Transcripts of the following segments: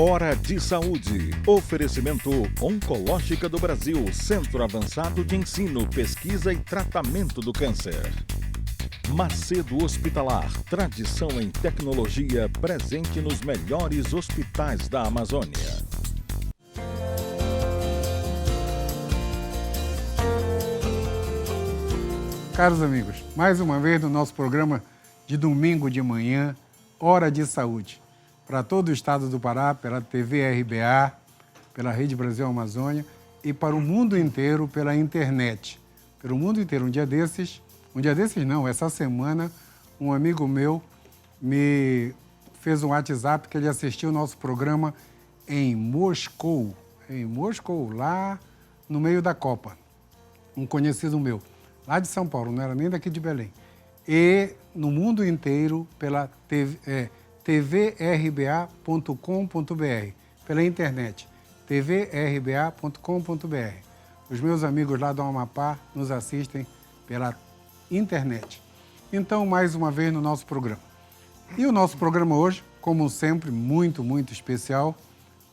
Hora de Saúde. Oferecimento Oncológica do Brasil, Centro Avançado de Ensino, Pesquisa e Tratamento do Câncer. Macedo Hospitalar, tradição em tecnologia presente nos melhores hospitais da Amazônia. Caros amigos, mais uma vez no nosso programa de domingo de manhã, Hora de Saúde. Para todo o estado do Pará, pela TV RBA, pela Rede Brasil Amazônia e para o mundo inteiro pela internet. Pelo mundo inteiro. Essa semana, um amigo meu me fez um WhatsApp que ele assistiu o nosso programa em Moscou, lá no meio da Copa. Um conhecido meu, lá de São Paulo, não era nem daqui de Belém. E no mundo inteiro pela tvrba.com.br, pela internet, tvrba.com.br. Os meus amigos lá do Amapá nos assistem pela internet. Então, mais uma vez no nosso programa. E o nosso programa hoje, como sempre, muito, muito especial,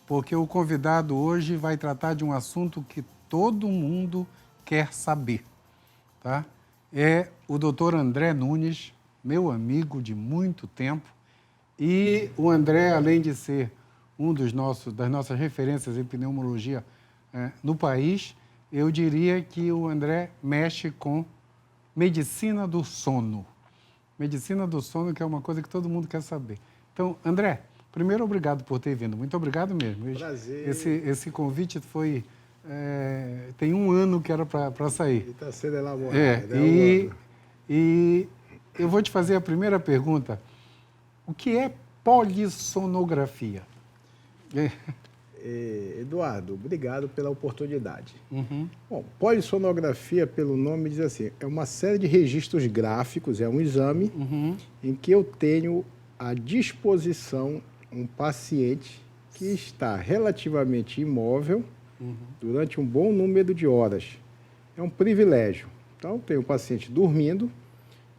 porque o convidado hoje vai tratar de um assunto que todo mundo quer saber, tá? É o Dr. André Nunes, meu amigo de muito tempo. E o André, além de ser das nossas referências em pneumologia no país, eu diria que o André mexe com medicina do sono. Medicina do sono, que é uma coisa que todo mundo quer saber. Então, André, primeiro, obrigado por ter vindo. Muito obrigado mesmo. Prazer. Esse convite foi... tem um ano que era para sair. Está sendo elaborado. E eu vou te fazer a primeira pergunta. O que é polissonografia? Eduardo, obrigado pela oportunidade. Uhum. Bom, polissonografia, pelo nome, diz assim, é uma série de registros gráficos, é um exame em que eu tenho à disposição um paciente que está relativamente imóvel durante um bom número de horas. É um privilégio. Então, tenho o paciente dormindo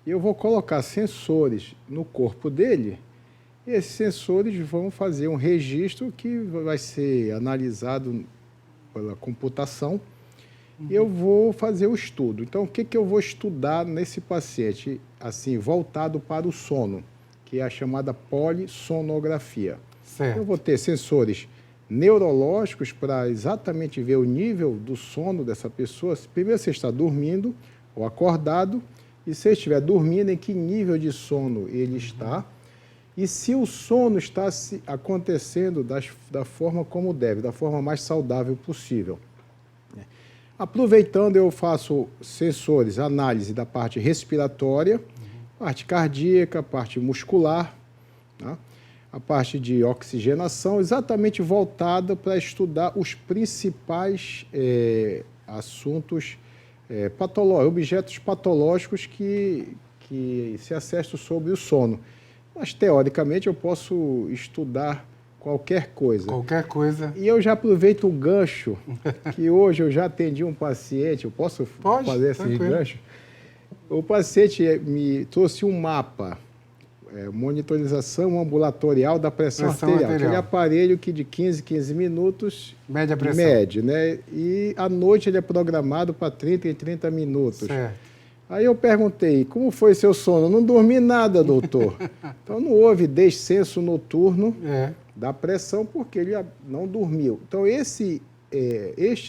e eu vou colocar sensores no corpo dele. E esses sensores vão fazer um registro que vai ser analisado pela computação e eu vou fazer o estudo. Então, o que eu vou estudar nesse paciente, assim, voltado para o sono, que é a chamada polissonografia. Certo. Eu vou ter sensores neurológicos para exatamente ver o nível do sono dessa pessoa. Primeiro, se está dormindo ou acordado, e se estiver dormindo, em que nível de sono ele está, e se o sono está acontecendo da forma como deve, da forma mais saudável possível. Aproveitando, eu faço sensores, análise da parte respiratória, parte cardíaca, parte muscular, tá? A parte de oxigenação, exatamente voltada para estudar os principais assuntos objetos patológicos que se assestam sobre o sono. Mas, teoricamente, eu posso estudar qualquer coisa. Qualquer coisa. E eu já aproveito o gancho, que hoje eu já atendi um paciente, eu posso fazer esse gancho? O paciente me trouxe um mapa, monitorização ambulatorial da pressão arterial. Aquele aparelho que de 15 minutos mede a pressão. Mede, né? E à noite ele é programado para 30 em 30 minutos. Certo. Aí eu perguntei, como foi seu sono? Eu não dormi nada, doutor. Então não houve descenso noturno da pressão porque ele não dormiu. Então este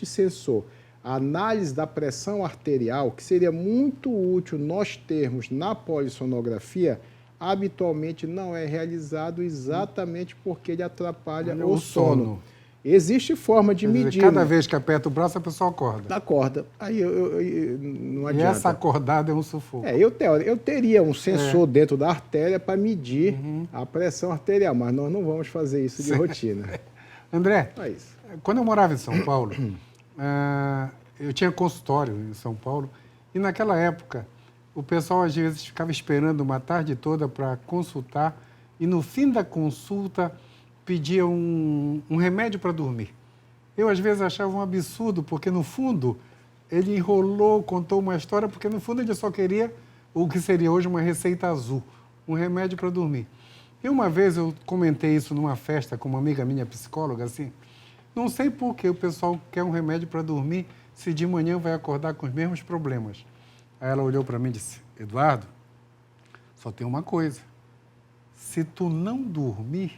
sensor, a análise da pressão arterial, que seria muito útil nós termos na polissonografia, habitualmente não é realizado exatamente porque ele atrapalha o sono. Existe forma de medir. Cada vez que aperta o braço, a pessoa acorda. Acorda. Aí não adianta. E essa acordada é um sufoco. Eu teria um sensor dentro da artéria para medir a pressão arterial, mas nós não vamos fazer isso de rotina. André, É isso. Quando eu morava em São Paulo, eu tinha consultório em São Paulo, e naquela época o pessoal às vezes ficava esperando uma tarde toda para consultar, e no fim da consulta pedia um remédio para dormir. Eu, às vezes, achava um absurdo, porque, no fundo, ele enrolou, contou uma história, porque, no fundo, ele só queria o que seria hoje uma receita azul, um remédio para dormir. E uma vez eu comentei isso numa festa com uma amiga minha, psicóloga, assim, não sei por que o pessoal quer um remédio para dormir se de manhã vai acordar com os mesmos problemas. Aí ela olhou para mim e disse, Eduardo, só tem uma coisa, se tu não dormir,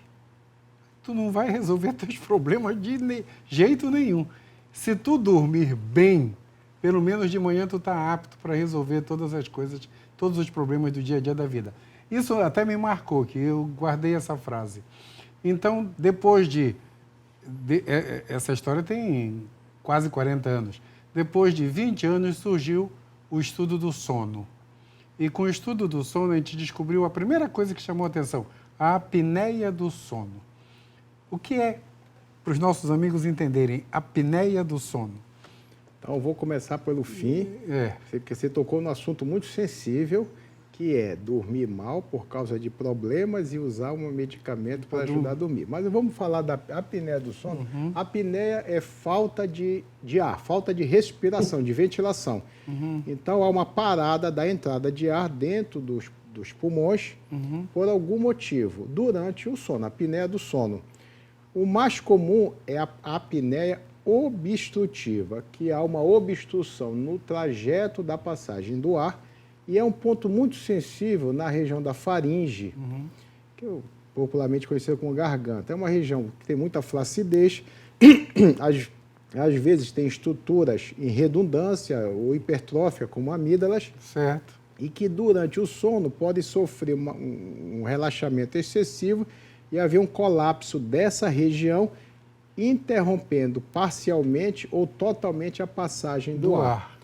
tu não vai resolver teus problemas de jeito nenhum. Se tu dormir bem, pelo menos de manhã tu está apto para resolver todas as coisas, todos os problemas do dia a dia da vida. Isso até me marcou, que eu guardei essa frase. Então, depois essa história tem quase 40 anos. Depois de 20 anos surgiu o estudo do sono. E com o estudo do sono a gente descobriu a primeira coisa que chamou a atenção, a apneia do sono. O que é, para os nossos amigos entenderem, a apneia do sono? Então, eu vou começar pelo fim, porque você tocou num assunto muito sensível, que é dormir mal por causa de problemas e usar um medicamento para ajudar a dormir. Mas vamos falar da apneia do sono. A apneia é falta de ar, falta de respiração, de ventilação. Então, há uma parada da entrada de ar dentro dos pulmões por algum motivo, durante o sono, a apneia do sono. O mais comum é a apneia obstrutiva, que há uma obstrução no trajeto da passagem do ar e é um ponto muito sensível na região da faringe, que eu popularmente conhecido como garganta. É uma região que tem muita flacidez, às vezes tem estruturas em redundância ou hipertrófia, como amígdalas, certo. E que durante o sono pode sofrer um relaxamento excessivo e haver um colapso dessa região, interrompendo parcialmente ou totalmente a passagem do ar.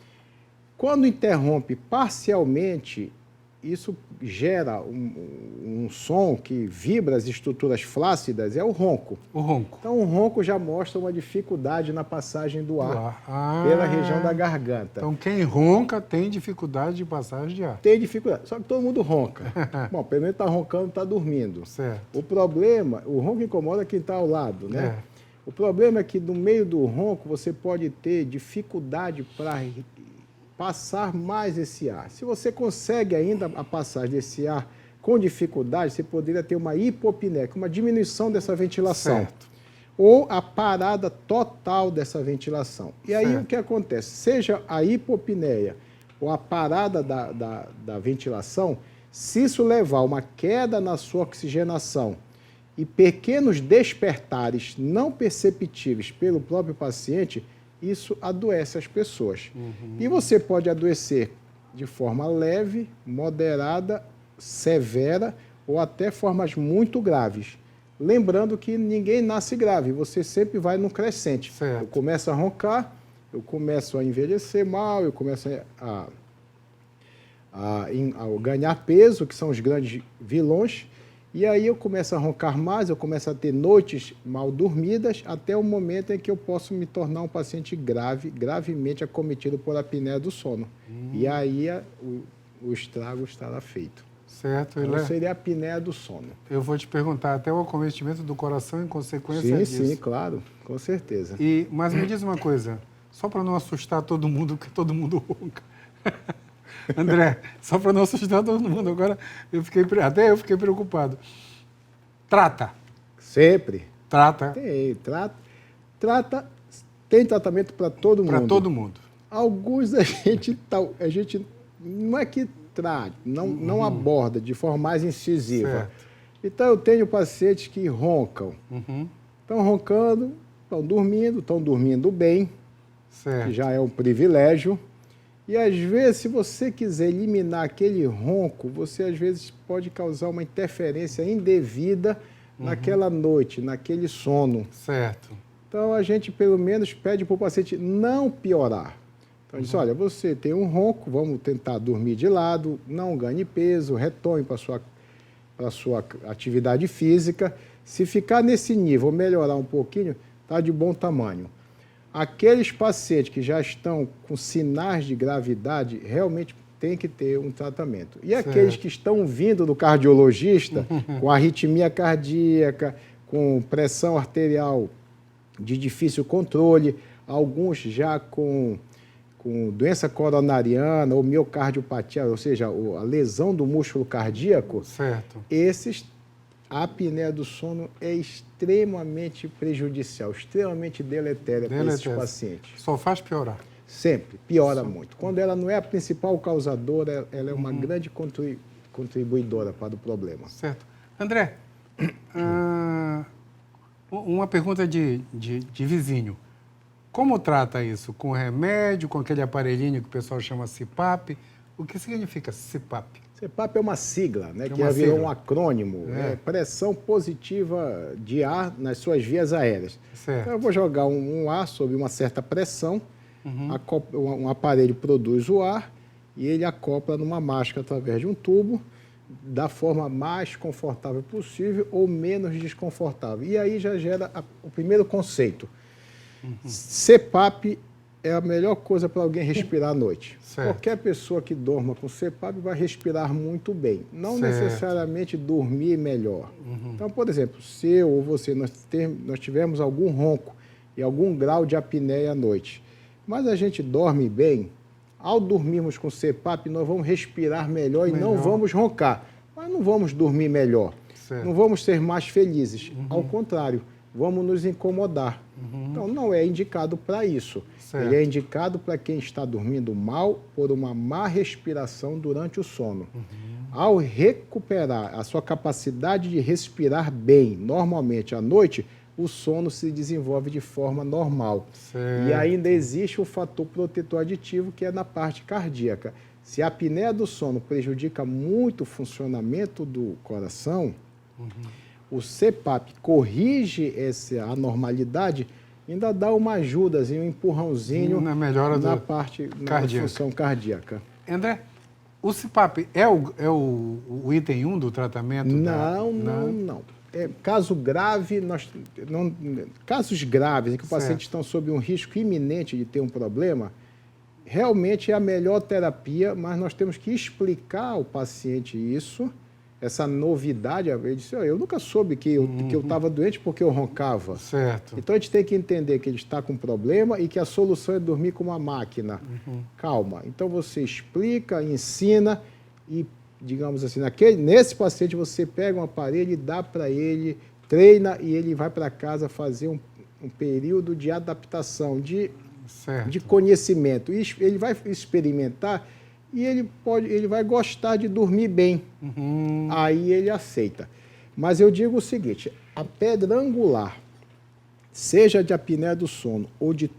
Quando interrompe parcialmente, isso gera um som que vibra as estruturas flácidas, é o ronco. O ronco. Então, o ronco já mostra uma dificuldade na passagem do ar pela região da garganta. Então, quem ronca tem dificuldade de passagem de ar. Tem dificuldade, só que todo mundo ronca. Bom, pelo menos está roncando, está dormindo. Certo. O problema, o ronco incomoda quem está ao lado, né? O problema é que no meio do ronco você pode ter dificuldade para passar mais esse ar. Se você consegue ainda a passagem desse ar com dificuldade, você poderia ter uma hipopneia, uma diminuição dessa ventilação. Certo. Ou a parada total dessa ventilação. E aí certo. O que acontece? Seja a hipopneia ou a parada da ventilação, se isso levar a uma queda na sua oxigenação e pequenos despertares não perceptíveis pelo próprio paciente, isso adoece as pessoas. E você pode adoecer de forma leve, moderada, severa ou até formas muito graves. Lembrando que ninguém nasce grave, você sempre vai num crescente. Certo. Eu começo a roncar, eu começo a envelhecer mal, eu começo a ganhar peso, que são os grandes vilões, e aí eu começo a roncar mais, eu começo a ter noites mal dormidas, até o momento em que eu posso me tornar um paciente gravemente acometido por apneia do sono. E aí o estrago estará feito. Certo. Então, seria a apneia do sono. Eu vou te perguntar, até o acometimento do coração em consequência disso. Sim, claro, com certeza. Mas me diz uma coisa, só para não assustar todo mundo, porque todo mundo ronca. André, só para não assustar todo mundo, agora até eu fiquei preocupado. Trata. Sempre. Trata. Tem tratamento para todo mundo. Para todo mundo. Alguns a gente não é que trata, não aborda de forma mais incisiva. Certo. Então eu tenho pacientes que roncam. Estão roncando, estão dormindo bem, certo. que já é um privilégio. E, às vezes, se você quiser eliminar aquele ronco, você, às vezes, pode causar uma interferência indevida naquela noite, naquele sono. Certo. Então, a gente, pelo menos, pede para o paciente não piorar. Então, diz, olha, você tem um ronco, vamos tentar dormir de lado, não ganhe peso, retome para a sua atividade física. Se ficar nesse nível, melhorar um pouquinho, está de bom tamanho. Aqueles pacientes que já estão com sinais de gravidade, realmente tem que ter um tratamento. E aqueles que estão vindo do cardiologista, com arritmia cardíaca, com pressão arterial de difícil controle, alguns já com doença coronariana ou miocardiopatia, ou seja, a lesão do músculo cardíaco, certo. esses a apneia do sono é extremamente prejudicial, extremamente deletéria para esses pacientes. Só faz piorar. Sempre, piora muito. Quando ela não é a principal causadora, ela é uma grande contribuidora para o problema. Certo. André, uma pergunta de vizinho. Como trata isso? Com remédio, com aquele aparelhinho que o pessoal chama CPAP? O que significa CPAP? CPAP é uma sigla, né, que sigla. virou um acrônimo. É pressão positiva de ar nas suas vias aéreas. Certo. Então, eu vou jogar um ar sob uma certa pressão, um aparelho produz o ar e ele acopla numa máscara através de um tubo, da forma mais confortável possível ou menos desconfortável. E aí já gera o primeiro conceito. CPAP é a melhor coisa para alguém respirar à noite. Certo. Qualquer pessoa que dorma com CPAP vai respirar muito bem. Não necessariamente dormir melhor. Então, por exemplo, se eu ou você, nós tivermos algum ronco e algum grau de apneia à noite, mas a gente dorme bem, ao dormirmos com CPAP, nós vamos respirar melhor e não vamos roncar. Mas não vamos dormir melhor. Certo. Não vamos ser mais felizes. Ao contrário, vamos nos incomodar. Então, não é indicado para isso. Certo. Ele é indicado para quem está dormindo mal por uma má respiração durante o sono. Ao recuperar a sua capacidade de respirar bem, normalmente à noite, o sono se desenvolve de forma normal. Certo. E ainda existe o fator protetor aditivo, que é na parte cardíaca. Se a apneia do sono prejudica muito o funcionamento do coração, o CPAP corrige essa anormalidade, ainda dá uma ajudazinha, um empurrãozinho na melhora na parte da função cardíaca. André, o CPAP é o item 1 do tratamento? Não. Caso grave, casos graves em que o paciente está sob um risco iminente de ter um problema, realmente é a melhor terapia, mas nós temos que explicar ao paciente isso, essa novidade. Ele disse, eu nunca soube que eu estava doente porque eu roncava. Certo. Então a gente tem que entender que ele está com problema e que a solução é dormir com uma máquina. Calma. Então você explica, ensina e, digamos assim, nesse paciente você pega um aparelho e dá para ele, treina e ele vai para casa fazer um período de adaptação, de conhecimento. E ele vai experimentar e ele vai gostar de dormir bem. Aí ele aceita. Mas eu digo o seguinte, a pedra angular, seja de apneia do sono ou de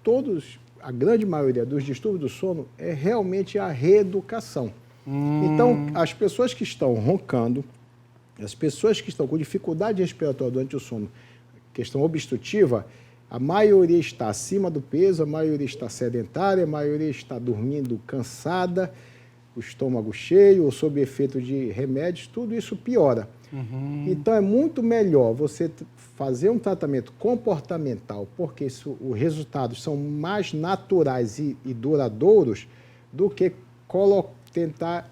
a grande maioria dos distúrbios do sono, é realmente a reeducação. Então, as pessoas que estão roncando, as pessoas que estão com dificuldade respiratória durante o sono, questão obstrutiva, a maioria está acima do peso, a maioria está sedentária, a maioria está dormindo cansada, o estômago cheio ou sob efeito de remédios, tudo isso piora. Então, é muito melhor você fazer um tratamento comportamental, porque os resultados são mais naturais e duradouros do que tentar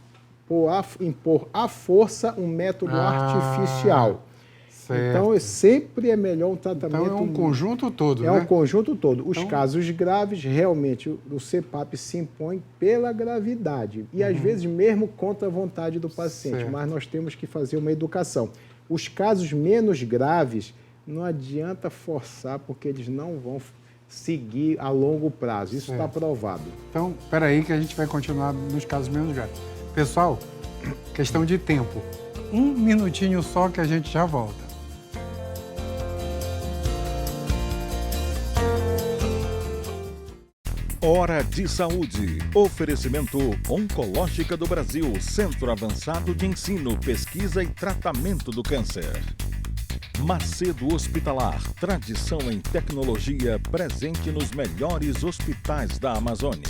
impor à força um método artificial. Certo. Então, sempre é melhor um tratamento... Então, é um conjunto todo, né? É um conjunto todo. Os casos graves, realmente, o CPAP se impõe pela gravidade. E, às vezes, mesmo contra a vontade do paciente. Certo. Mas nós temos que fazer uma educação. Os casos menos graves, não adianta forçar, porque eles não vão seguir a longo prazo. Isso está provado. Então, espera aí que a gente vai continuar nos casos menos graves. Pessoal, questão de tempo. 1 minutinho só que a gente já volta. Hora de Saúde. Oferecimento Oncológica do Brasil, Centro Avançado de Ensino, Pesquisa e Tratamento do Câncer. Macedo Hospitalar, tradição em tecnologia presente nos melhores hospitais da Amazônia.